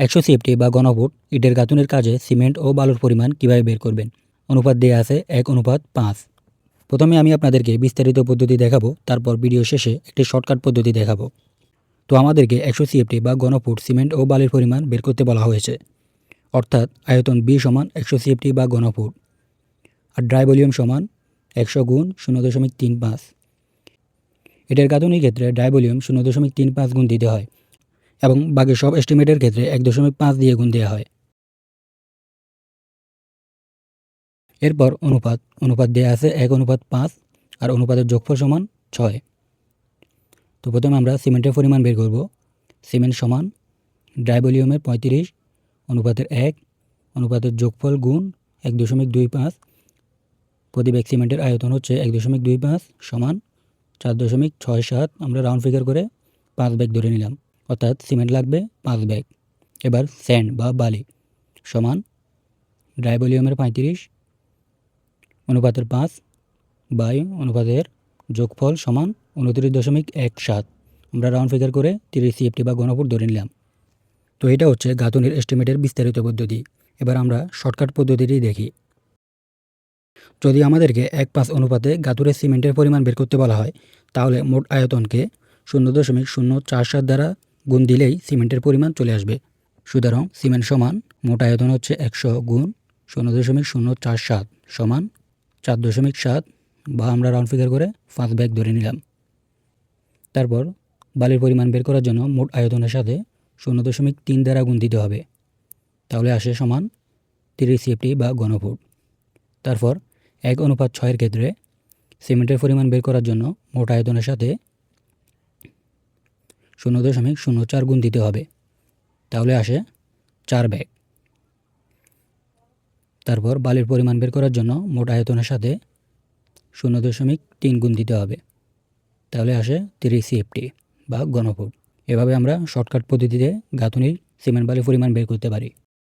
100 CFT বা ঘনফুট ইটের গাঁথুনির কাজে সিমেন্ট ও বালুর পরিমাণ কিভাবে বের করবেন। অনুপাত দেয়া আছে 1:5। প্রথমে আমি আপনাদেরকে বিস্তারিত পদ্ধতি দেখাবো, তারপর ভিডিও শেষে একটি শর্টকাট পদ্ধতি দেখাবো। তো আমাদেরকে 100 সিএফটি বা ঘনফুট সিমেন্ট ও বালির পরিমাণ বের করতে বলা হয়েছে, অর্থাৎ আয়তন B সমান 100 সিএফটি বা ঘনফুট আর ড্রাই ভলিউম সমান 100 গুণ 0.35। ইটের গাঁথুনির ক্ষেত্রে ড্রাই ভলিউম 0.35 গুণ দিতে হয় এবং বাকি সব এস্টিমেটের ক্ষেত্রে 1.5 দিয়ে গুণ দেওয়া হয়। এরপর অনুপাত দেয়া আছে 1:5 আর অনুপাতের যোগফল সমান 6। তো প্রথমে আমরা সিমেন্টের পরিমাণ বের করব। সিমেন্ট সমান ড্রাই ভলিউমের 35 অনুপাতের 1 অনুপাতের যোগফল গুণ 1.25। প্রতি ব্যাগ সিমেন্টের আয়তন হচ্ছে 1.25 সমান 4.67। আমরা রাউন্ড ফিগার করে 5 ব্যাগ ধরে নিলাম, অর্থাৎ সিমেন্ট লাগবে 5 ব্যাগ। এবার স্যান্ড বা বালি সমান ড্রাই ভলিউমের 35 অনুপাতের 5 বাই অনুপাতের যোগফল সমান 29.17। আমরা রাউন্ড ফিগার করে 30 সিএফটি বা ঘনফুট ধরে নিলাম। তো এটা হচ্ছে গাঁথুনির এস্টিমেটের বিস্তারিত পদ্ধতি। এবার আমরা শর্টকাট পদ্ধতিটি দেখি। যদি আমাদেরকে 1:5 অনুপাতে গাঁথুরের সিমেন্টের পরিমাণ বের করতে বলা হয়, তাহলে মোট আয়তনকে 0.047 দ্বারা গুণ দিলেই সিমেন্টের পরিমাণ চলে আসবে। সুতরাং সিমেন্ট সমান মোট আয়তন হচ্ছে 100 গুণ 0.047 সমান 4.7 বা আমরা রাউন্ড ফিগার করে 5 ব্যাগ ধরে নিলাম। তারপর বালির পরিমাণ বের করার জন্য মোট আয়তনের সাথে 0.3 দ্বারা গুণ দিতে হবে, তাহলে আসে সমান 30 সিএফটি বা ঘনফুট। তারপর 1:6 ক্ষেত্রে সিমেন্টের পরিমাণ বের করার জন্য মোট আয়তনের সাথে 0.04 গুণ দিতে হবে, তাহলে আসে 4 ব্যাগ। তারপর বালির পরিমাণ বের করার জন্য মোট আয়তনের সাথে 0.3 গুণ দিতে হবে, তাহলে আসে 30 সিএফটি বা ঘনফুট। এভাবে আমরা শর্টকাট পদ্ধতিতে গাঁথুনির সিমেন্ট বালির পরিমাণ বের করতে পারি।